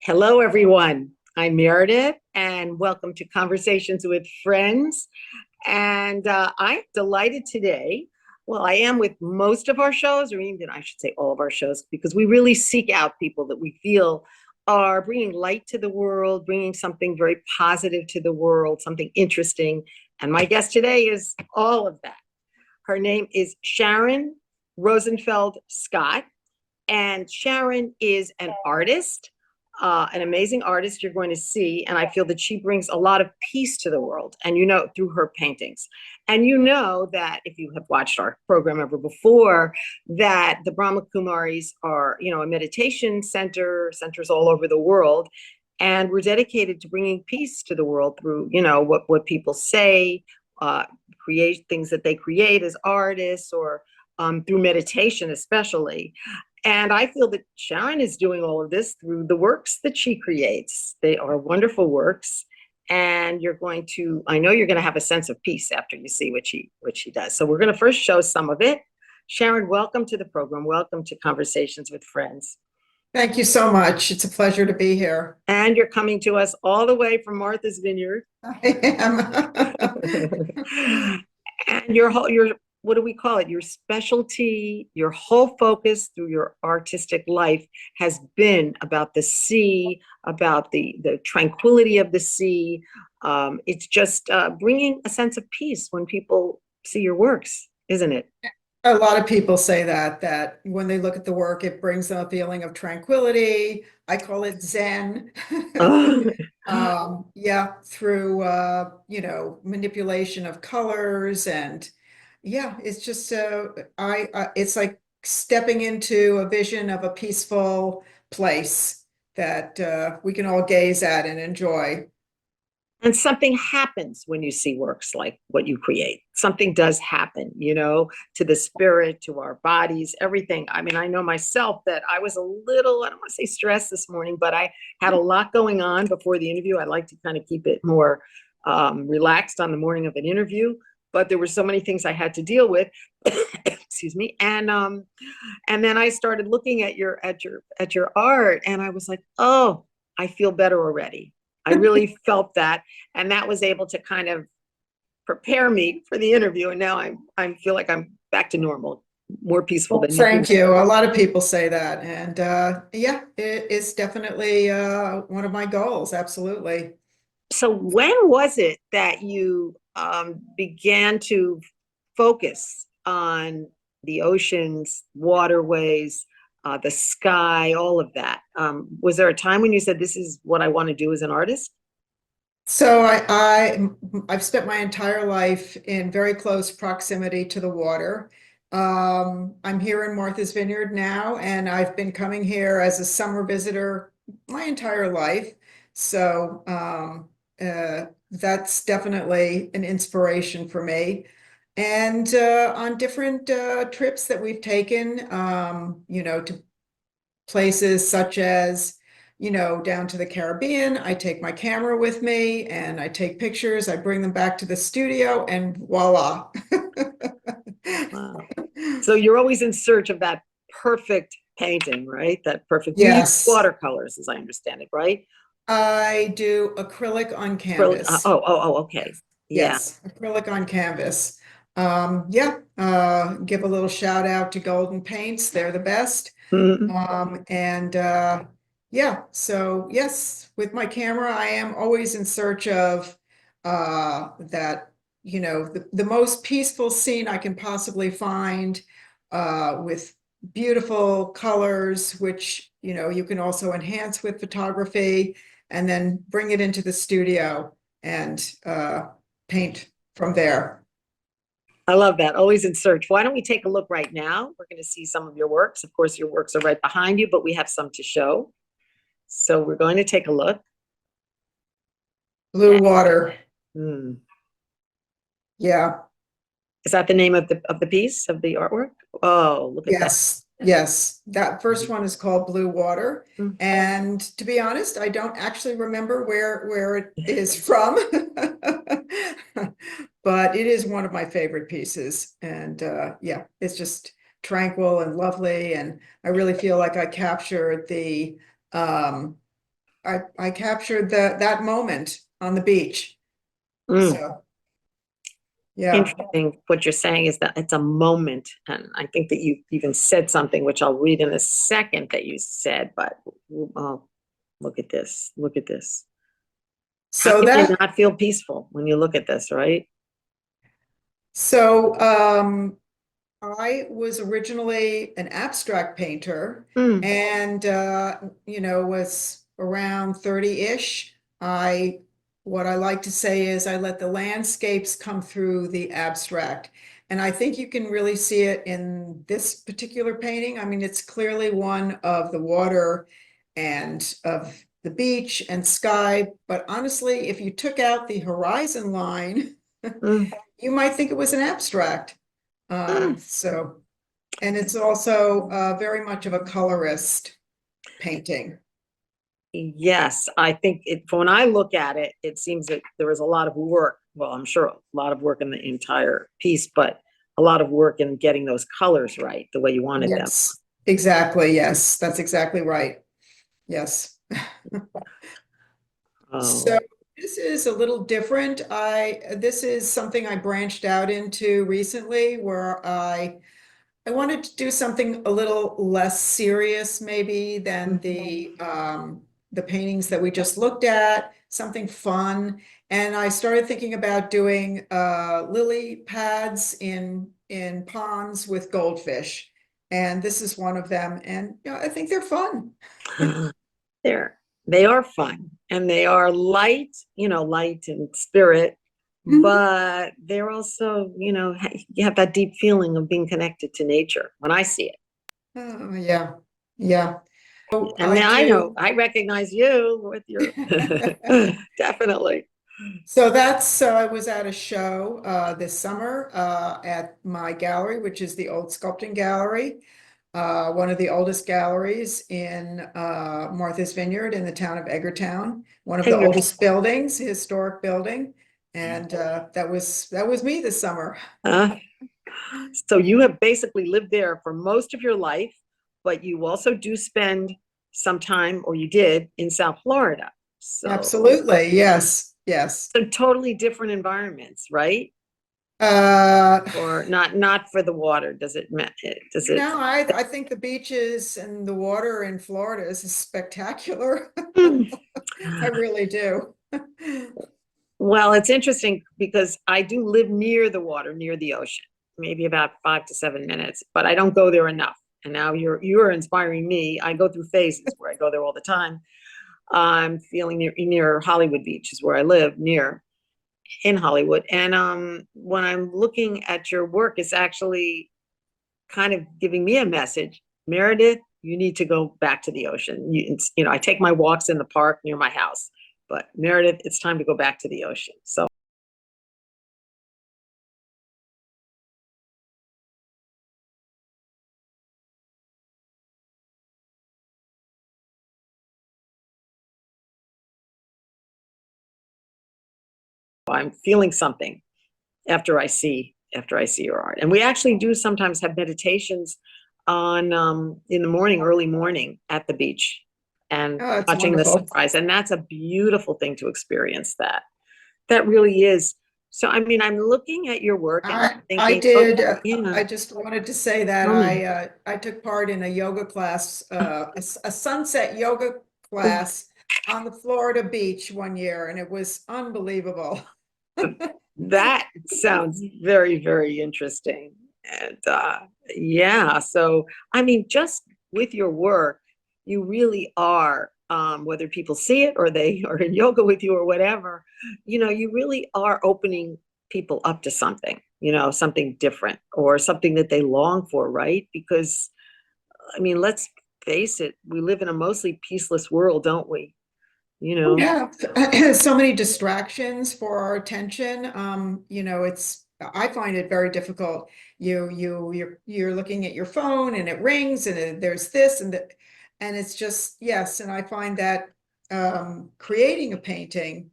Hello, everyone. I'm Meredith, and welcome to Conversations with Friends. And I'm delighted today. Well, I am with most of our shows, or even I should say all of our shows, because we really seek out people that we feel are bringing light to the world, bringing something very positive to the world, something interesting. And my guest today is all of that. Her name is Sharon Rosenfeld Scott. And Sharon is an artist, an amazing artist you're going to see. And I feel that she brings a lot of peace to the world, and through her paintings. And that if you have watched our program ever before, that the Brahma Kumaris are, a meditation centers all over the world. And we're dedicated to bringing peace to the world through, what people say, create things that they create as artists, or through meditation, especially. And I feel that Sharon is doing all of this through the works that she creates. They are wonderful works. And I know you're going to have a sense of peace after you see what she does. So we're going to first show some of it. Sharon, welcome to the program. Welcome to Conversations with Friends. Thank you so much. It's a pleasure to be here. And you're coming to us all the way from Martha's Vineyard. I am. And your what do we call it? Your specialty, your whole focus through your artistic life has been about the sea, about the tranquility of the sea. It's just bringing a sense of peace when people see your works, isn't it? A lot of people say that when they look at the work, it brings them a feeling of tranquility. I call it Zen. Yeah, through manipulation of colors, and yeah, it's just it's like stepping into a vision of a peaceful place that we can all gaze at and enjoy. And something happens when you see works like what you create. Something does happen, to the spirit, to our bodies, everything. I mean, I know myself that I was a little, I don't want to say stressed this morning, but I had a lot going on before the interview. I like to kind of keep it more relaxed on the morning of an interview, but there were so many things I had to deal with. Excuse me. And then I started looking at your art, and I was like, oh, I feel better already. I really felt that, and that was able to kind of prepare me for the interview. And now I feel like I'm back to normal, more peaceful than thank you. A lot of people say that, and yeah, it's definitely one of my goals. Absolutely. So when was it that you began to focus on the oceans, waterways, the sky, all of that? Was there a time when you said, this is what I want to do as an artist? So I've spent my entire life in very close proximity to the water. I'm here in Martha's Vineyard now, and I've been coming here as a summer visitor my entire life. So that's definitely an inspiration for me. And on different trips that we've taken, to places such as, down to the Caribbean, I take my camera with me and I take pictures. I bring them back to the studio, and voila. Wow. So you're always in search of that perfect painting, right? That perfect. Yes. Watercolors, as I understand it, right? I do acrylic on canvas. Okay. Yeah. Yes, acrylic on canvas. Yeah, give a little shout out to Golden Paints. They're the best. And yeah, so yes, with my camera, I am always in search of that, the most peaceful scene I can possibly find, with beautiful colors, which, you can also enhance with photography, and then bring it into the studio and paint from there. I love that. Always in search. Why don't we take a look right now? We're going to see some of your works. Of course, your works are right behind you, but we have some to show. So we're going to take a look. Blue water. Yeah. Is that the name of the piece, of the artwork? Oh, look at that. Yes, that first one is called Blue Water. And to be honest, I don't actually remember where it is from, but it is one of my favorite pieces. And yeah, it's just tranquil and lovely. And I really feel like I captured the I captured that moment on the beach. Mm. So yeah. Interesting. What you're saying is that it's a moment. And I think that you even said something, which I'll read in a second that you said, but oh, look at this. Look at this. How So can you that not feel peaceful when you look at this, right? so I was originally an abstract painter Mm, and was around 30-ish. What I like to say is I let the landscapes come through the abstract. And I think you can really see it in this particular painting. I mean, it's clearly one of the water and of the beach and sky. But honestly, if you took out the horizon line, mm, you might think it was an abstract. mm. So, and it's also very much of a colorist painting. Yes, I think when I look at it, it seems that there was a lot of work. Well, I'm sure a lot of work in the entire piece, but a lot of work in getting those colors right, the way you wanted them. Yes, exactly. Yes, that's exactly right. Yes. So Oh, this is a little different. This is something I branched out into recently where I wanted to do something a little less serious maybe than the paintings that we just looked at, something fun. And I started thinking about doing lily pads in ponds with goldfish. And this is one of them. And I think they're fun. they're they are fun and they are light, light in spirit, Mhm. but they're also, you have that deep feeling of being connected to nature when I see it. Oh, yeah. Yeah. So And I now I know do. I recognize you with your definitely. So I was at a show this summer at my gallery, which is the Old Sculpting Gallery, one of the oldest galleries in Martha's Vineyard in the town of Edgartown, one of the Finger. oldest buildings, historic building, and that was me this summer. Uh, so you have basically lived there for most of your life, but you also do spend some time, or you did, in South Florida. So, Absolutely, yes, yes. so totally different environments, right? Uh, Or not for the water. Does it? I think the beaches and the water in Florida is spectacular. Hmm. I really do. Well, it's interesting because I do live near the water, near the ocean, maybe about 5 to 7 minutes, but I don't go there enough. And now you're inspiring me. I go through phases where I go there all the time. I'm feeling near Hollywood Beach is where I live, near in Hollywood. And when I'm looking at your work, it's actually kind of giving me a message. Meredith, you need to go back to the ocean. I take my walks in the park near my house, but Meredith, it's time to go back to the ocean. So I'm feeling something after I see your art. And we actually do sometimes have meditations on in the morning, early morning at the beach and Oh, it's watching the wonderful. sunrise. And that's a beautiful thing to experience that. That really is. So I mean, I'm looking at your work and I thinking, oh did. yeah, I just wanted to say that tell me. I took part in a yoga class, a sunset yoga class on the Florida beach one year, and it was unbelievable. That sounds very, very interesting. And yeah, so I mean, just with your work, you really are, whether people see it or they are in yoga with you or whatever, you really are opening people up to something, something different or something that they long for, right? Because I mean, let's face it, we live in a mostly peaceless world, don't we? You know, Yeah, so many distractions for our attention. I find it very difficult. You're looking at your phone and it rings and there's this and that, and it's just, yes. And I find that creating a painting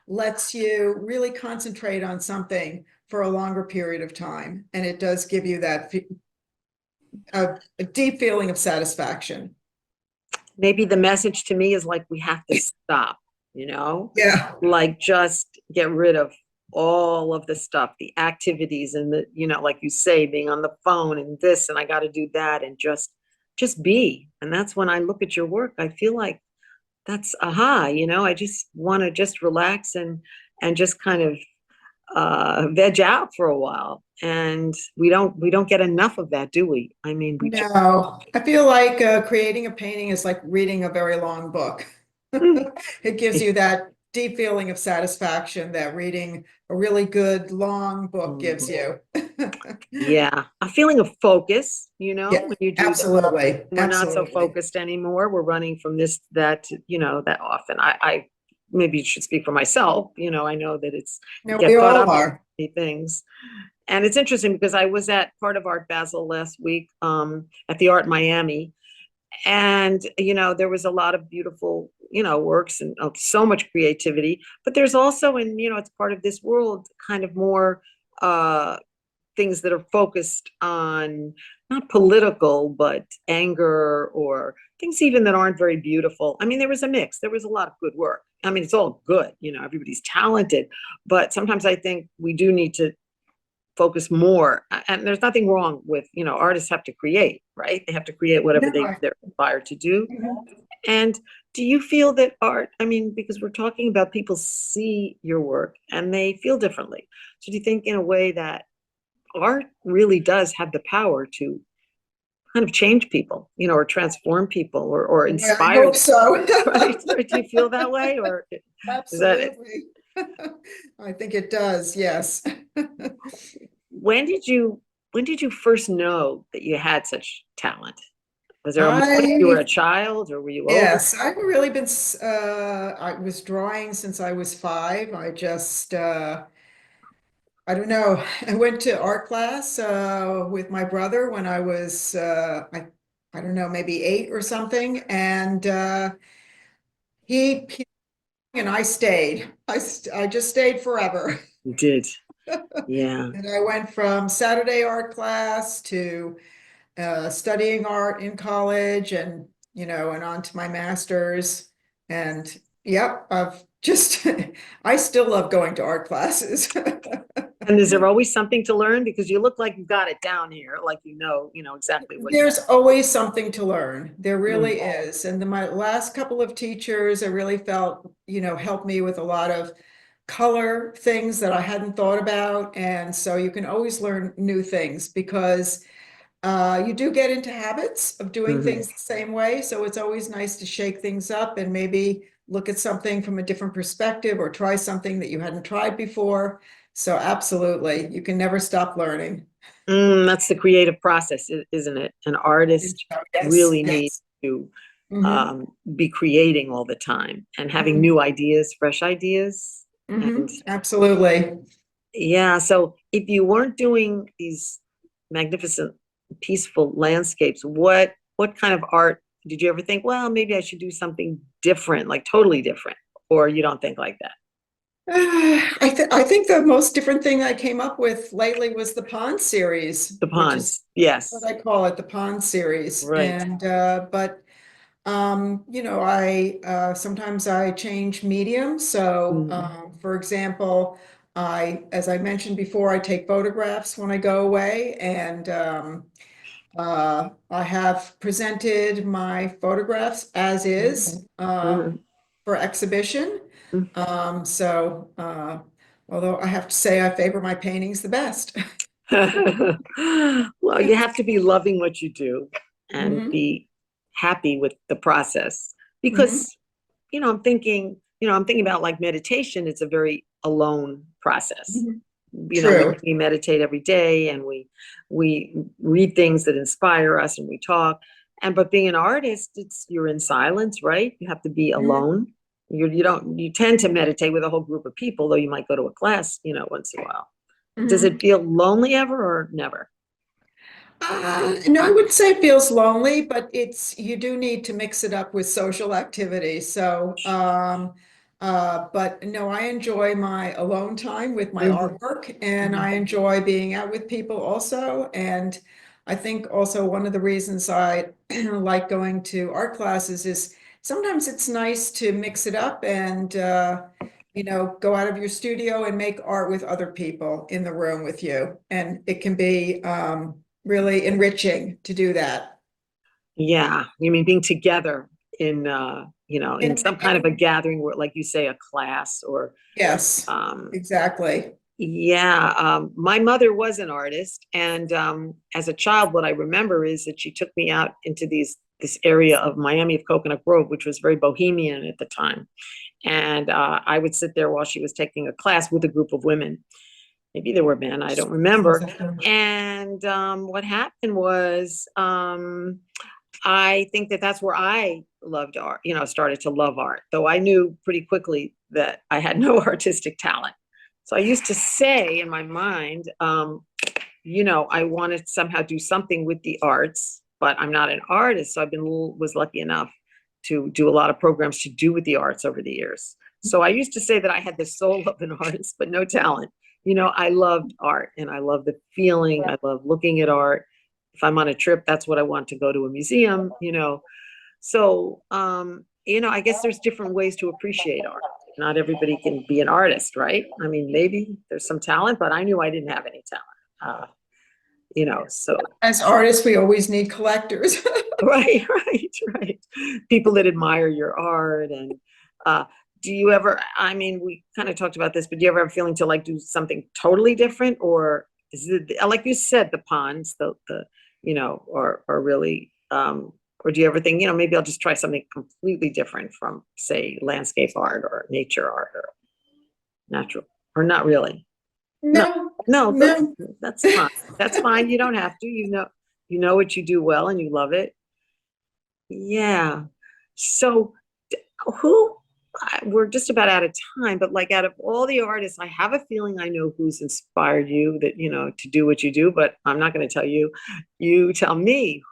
lets you really concentrate on something for a longer period of time. And it does give you a deep feeling of satisfaction. maybe the message to me is like we have to stop, you know, Yeah. like just get rid of all of the stuff, the activities and the, like you say, being on the phone and this and I got to do that and just be. And that's when I look at your work, I feel like that's aha, I just want to just relax and just kind of veg out for a while. And we don't get enough of that, do we? I mean, we just No, I feel like creating a painting is like reading a very long book. It gives you that deep feeling of satisfaction that reading a really good long book gives you. yeah, a feeling of focus, Yeah, when you do that. absolutely. We're not so Absolutely. focused anymore. We're running from this, that, that often. I maybe should speak for myself. I know that you No, we get caught all up in are. many things. And it's interesting because I was at part of Art Basel last week at the Art Miami. And, there was a lot of beautiful, works and so much creativity. But there's also, it's part of this world, kind of more uh, things that are focused on not political, but anger or things even that aren't very beautiful. I mean, there was a mix. There was a lot of good work. I mean, it's all good, everybody's talented, but sometimes I think we do need to focus more. And there's nothing wrong with, artists have to create, right? They have to create whatever No, they're inspired to do. mhm. And do you feel that art, I mean, because we're talking about people see your work and they feel differently. So do you think in a way that art really does have the power to kind of change people, or transform people or Yeah, I inspire hope them, so. right? Or do you feel that way, or is that it? Absolutely. I think it does, yes. When did you when did you first know that you had such talent? Was there a moment you were a I, child, or were you older? yes, I've really been, I was drawing since I was 5. I don't know. I went to art class with my brother when I was, I don't know, maybe 8 or something. And he and I stayed. I just stayed forever. You did. Yeah. And I went from Saturday art class to studying art in college and, and on to my master's. And yep, I've just, I still love going to art classes. And is there always something to learn? Because you look like you got it down here, like exactly what you. There's always something to learn. There Mm, really is. And my last couple of teachers, I really felt, helped me with a lot of color things that I hadn't thought about. And so you can always learn new things because you do get into habits of doing mhm. things the same way. So it's always nice to shake things up and maybe look at something from a different perspective or try something that you hadn't tried before. So absolutely, you can never stop learning. That's the creative process, isn't it? An artist Yes, really needs yes. to Hmm. be creating all the time and having Hmm. new ideas, fresh ideas. Hmm. And Absolutely. yeah, so if you weren't doing these magnificent, peaceful landscapes, what kind of art did you ever think, well, maybe I should do something different, like totally different, or you don't think like that? I think the most different thing I came up with lately was the pond series, The which is ponds, what yes, I call it, the pond series. right. And but I sometimes I change medium. So, Mhm. for example, as I mentioned before, I take photographs when I go away, and I have presented my photographs as is Mhm. for exhibition. So, although I have to say I favor my paintings the best. Well, you have to be loving what you do and Hmm. be happy with the process Hmm. because, I'm thinking about like meditation. It's a very alone process. Hmm. We, True. we meditate every day and we read things that inspire us and we talk. And but being an artist, you're in silence, right? You have to be Mhm. alone. You tend to meditate with a whole group of people, though you might go to a class, once in a while. Does Mhm. it feel lonely ever or never? No, I wouldn't say it feels lonely, but you do need to mix it up with social activity. So, but no, I enjoy my alone time with my Mhm. artwork, and Mhm. I enjoy being out with people also. And I think also one of the reasons I like going to art classes is sometimes it's nice to mix it up and, go out of your studio and make art with other people in the room with you. And it can be really enriching to do that. Yeah, you mean being together in in And, some kind of a gathering where, like you say, a class or yes, um exactly. yeah, my mother was an artist, and as a child, what I remember is that she took me out into this area of Miami of Coconut Grove, which was very bohemian at the time. And I would sit there while she was taking a class with a group of women. Maybe there were men, I don't remember. And what happened was, I think that that's where I loved art, started to love art, though I knew pretty quickly that I had no artistic talent. So I used to say in my mind, I want to somehow do something with the arts, but I'm not an artist. So was lucky enough to do a lot of programs to do with the arts over the years. So I used to say that I had the soul of an artist, but no talent. I loved art and I love the feeling. I love looking at art. If I'm on a trip, that's what I want to go to a museum. So, I guess there's different ways to appreciate art. Not everybody can be an artist, right? I mean, maybe there's some talent, but I knew I didn't have any talent. So As artists, we always need collectors. right, right. People that admire your art. And do you ever, I mean, we kind of talked about this, but do you ever have a feeling to like do something totally different? Or is it, like you said, the ponds, or really, or do you ever think, maybe I'll just try something completely different from, say, landscape art or nature art or natural, or not really? No, No, no, no. that's fine. That's fine. You don't have to. You know what you do well and you love it. Yeah. So who we're just about out of time, but like out of all the artists, I have a feeling I know who's inspired you that, to do what you do, but I'm not going to tell you. You tell me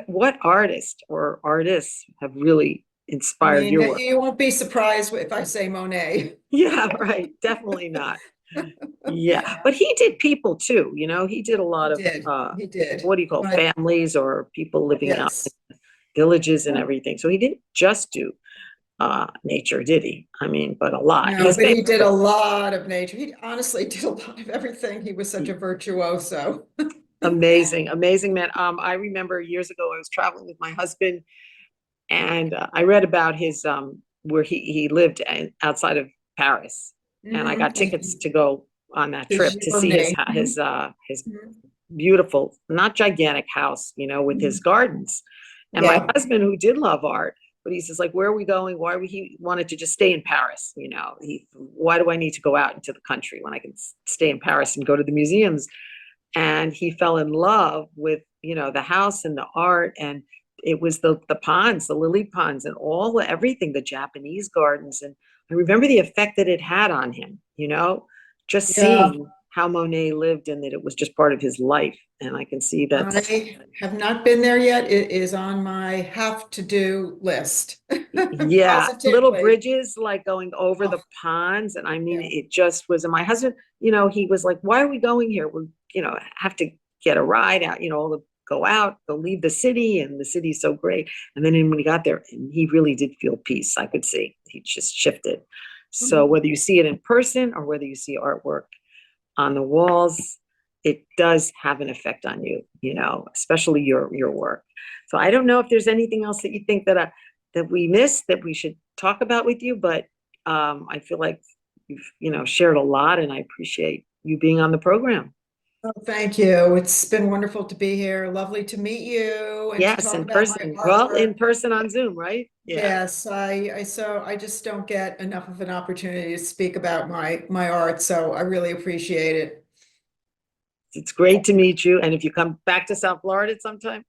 what artist or artists have really I inspired mean, your work. you won't be surprised if I say Monet. Yeah, right. Definitely not. Yeah, but he did people too, he did a lot He of did. He did. what do you call But families or people living out yes. in villages and everything. So he didn't just do nature, did he? I mean, but a lot. No, He's but famous he did for a lot of nature. He honestly did a lot of everything. He was such a virtuoso. amazing, amazing man. I remember years ago I was traveling with my husband and I read about his where he lived outside of Paris, and I got tickets to go on that The trip to see his Journey. his beautiful, not gigantic house, with his gardens. And my Yeah. husband, who did love art, but he says, like, where are we going? Why he wanted to just stay in Paris? Why do I need to go out into the country when I can stay in Paris and go to the museums? And he fell in love with, the house and the art. And it was the ponds, the lily ponds and everything, the Japanese gardens. And I remember the effect that it had on him, just Yeah. seeing how Monet lived and that it was just part of his life. And I can see that. I have not been there yet. It is on my have to do list. Yeah, little Positively. bridges like going over Oh, the ponds. And I mean, yeah. it just was, and my husband, he was like, why are we going here? We, have to get a ride out, go out, go leave the city, and the city's so great. And then when he got there, and he really did feel peace. I could see he just shifted. So Mhm. whether you see it in person or whether you see artwork on the walls, it does have an effect on you, especially your work. So I don't know if there's anything else that you think that we missed that we should talk about with you, but I feel like you've shared a lot, and I appreciate you being on the program. Oh, thank you. It's been wonderful to be here. Lovely to meet you and to Yes, talk in about my person. Well, in artwork. person on Zoom, right? Yeah, Yes, I just don't get enough of an opportunity to speak about my art, so I really appreciate it. it's great to meet you. And if you come back to South Florida sometime,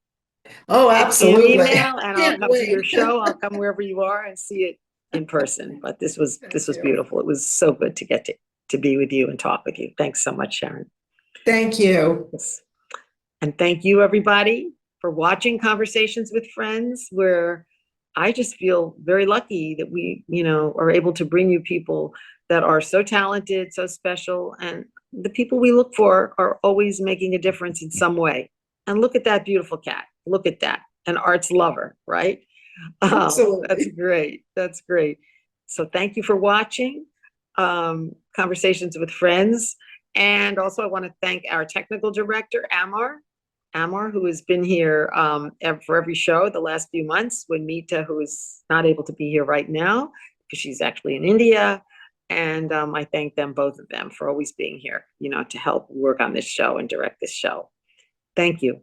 Oh, shoot me an absolutely. email and I'll Can't come to your wait. show. I'll come wherever you are and see it in person. But this was Thank you. beautiful. It was so good to get to be with you and talk with you. Thanks so much, Sharon. Thank you. Yes. And thank you, everybody, for watching Conversations with Friends, where I just feel very lucky that we, are able to bring you people that are so talented, so special, and the people we look for are always making a difference in some way. And look at that beautiful cat. Look at that. An arts lover, right? That's Absolutely. great. That's great. So thank you for watching Conversations with Friends. And also, I want to thank our technical director, Amar, who has been here for every show the last few months, when Mita, who is not able to be here right now because she's actually in India. And I thank them, both of them, for always being here, to help work on this show and direct this show. Thank you.